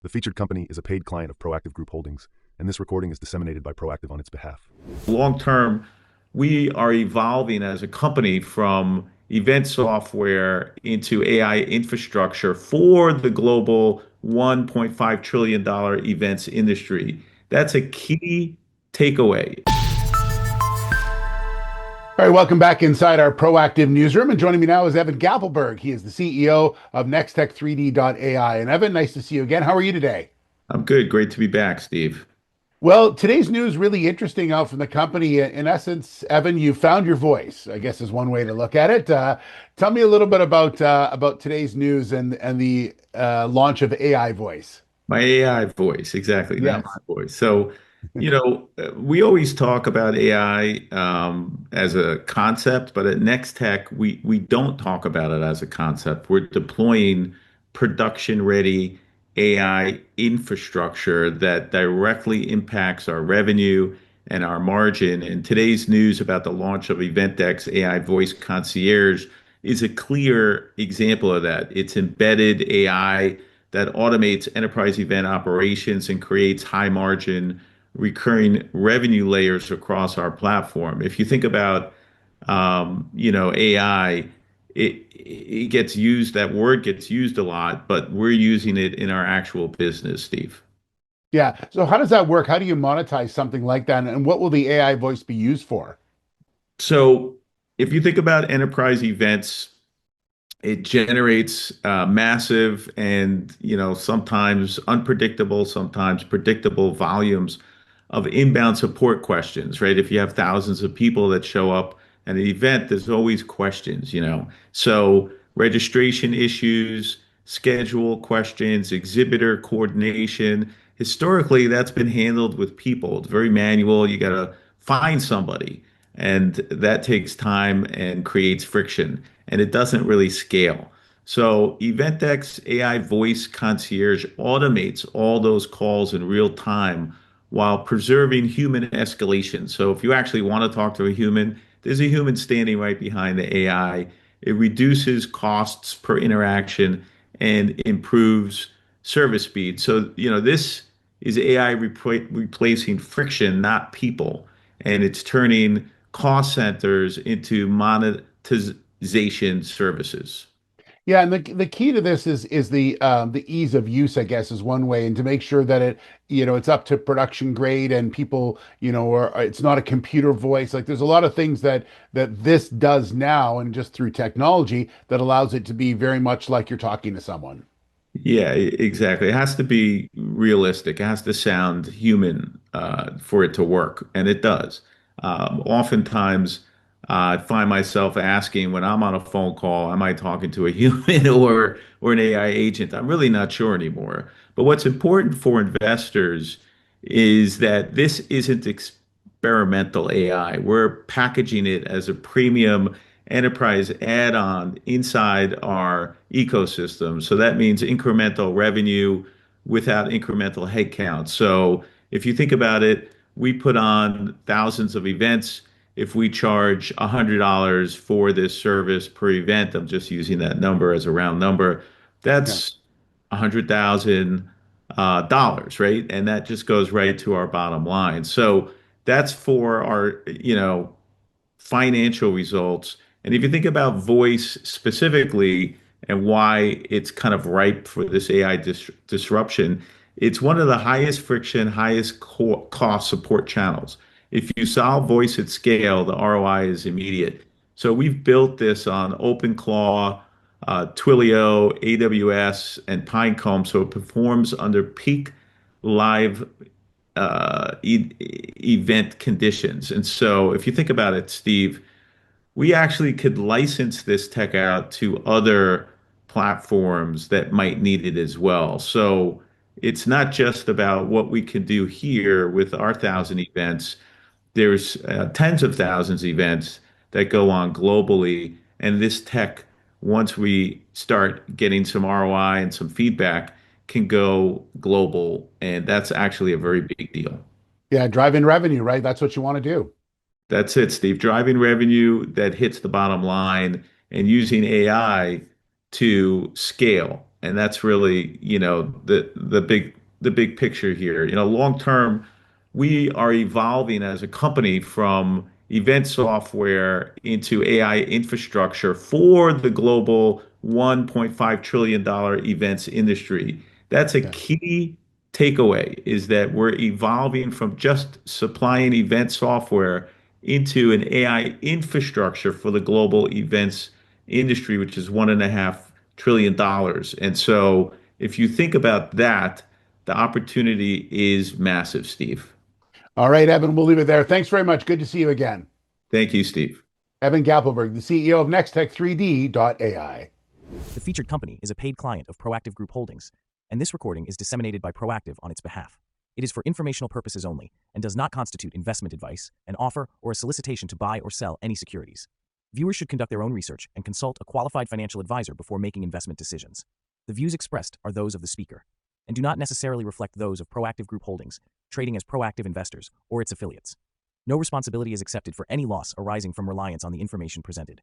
The featured company is a paid client of Proactive Group Holdings, and this recording is disseminated by Proactive on its behalf. Long term, we are evolving as a company from event software into AI infrastructure for the global $1.5 trillion events industry. That's a key takeaway. All right, welcome back inside our Proactive newsroom. And joining me now is Evan Gappelberg. He is the CEO of Nextech3D.ai. And Evan, nice to see you again. How are you today? I'm good. Great to be back, Steve. Well, today's news really interesting out from the company. In essence, Evan, you found your voice, I guess is one way to look at it. Tell me a little bit about today's news and the launch of AI voice. My AI voice, exactly, not my Yes. voice. So, we always talk about AI as a concept, but at Nextech, we don't talk about it as a concept. We're deploying production-ready AI infrastructure that directly impacts our revenue and our margin. And today's news about the launch of EventX AI Voice Concierge is a clear example of that. It's embedded AI that automates enterprise event operations and creates high margin recurring revenue layers across our platform. If you think about AI, it gets used, that word gets used a lot, but we're using it in our actual business, Steve. Yeah. So how does that work? How do you monetize something like that? And what will the AI voice be used for? So if you think about enterprise events, it generates massive and sometimes unpredictable, sometimes predictable volumes of inbound support questions, right? If you have thousands of people that show up at an event, there's always questions. So registration issues, schedule questions, exhibitor coordination. Historically, that's been handled with people. It's very manual. You got to find somebody, and that takes time and creates friction, and it doesn't really scale. So EventX AI Voice Concierge automates all those calls in real time while preserving human escalation. So if you actually want to talk to a human, there's a human standing right behind the AI. It reduces costs per interaction and improves service speed. So, this is AI replacing friction, not people. And it's turning cost centers into monetization services. Yeah, and the key to this is the ease of use, I guess, is one way, and to make sure that it's up to production grade and people, or it's not a computer voice. Like there's a lot of things that this does now, and just through technology that allows it to be very much like you're talking to someone. Yeah, exactly. It has to be realistic. It has to sound human for it to work, and it does. Oftentimes, I find myself asking when I'm on a phone call, am I talking to a human or an AI agent? I'm really not sure anymore. But what's important for investors is that this isn't experimental AI. We're packaging it as a premium enterprise add-on inside our ecosystem. So that means incremental revenue without incremental headcount. So if you think about it, we put on thousands of events. If we charge $100 for this service per event, I'm just using that number as a round number, Yeah. that's $100,000, right? And that just goes right to our bottom line. So that's for our, financial results. And if you think about voice specifically and why it's kind of ripe for this AI disruption, it's one of the highest friction, highest cost support channels. If you solve voice at scale, the ROI is immediate. So we've built this on OpenClaw, Twilio, AWS, and Pinecone, so it performs under peak live event conditions. And so if you think about it, Steve, we actually could license this tech out to other platforms that might need it as well. So it's not just about what we can do here with our thousand events. There's tens of thousands of events that go on globally, and this tech, once we start getting some ROI and some feedback, can go global, and that's actually a very big deal. Yeah, drive in revenue, right? That's what you want to do. That's it, Steve. Driving revenue that hits the bottom line and using AI to scale. And that's really, the big picture here. Long term, we are evolving as a company from event software into AI infrastructure for the global $1.5 trillion events industry. That's a Okay. key takeaway, is that we're evolving from just supplying event software into an AI infrastructure for the global events industry, which is $1.5 trillion. And so if you think about that, the opportunity is massive, Steve. All right, Evan, we'll leave it there. Thanks very much. Good to see you again. Thank you, Steve. Evan Gappelberg, the CEO of Nextech3D.ai. The featured company is a paid client of Proactive Group Holdings, and this recording is disseminated by Proactive on its behalf. It is for informational purposes only and does not constitute investment advice, an offer, or a solicitation to buy or sell any securities. Viewers should conduct their own research and consult a qualified financial advisor before making investment decisions. The views expressed are those of the speaker and do not necessarily reflect those of Proactive Group Holdings, trading as Proactive Investors or its affiliates. No responsibility is accepted for any loss arising from reliance on the information presented.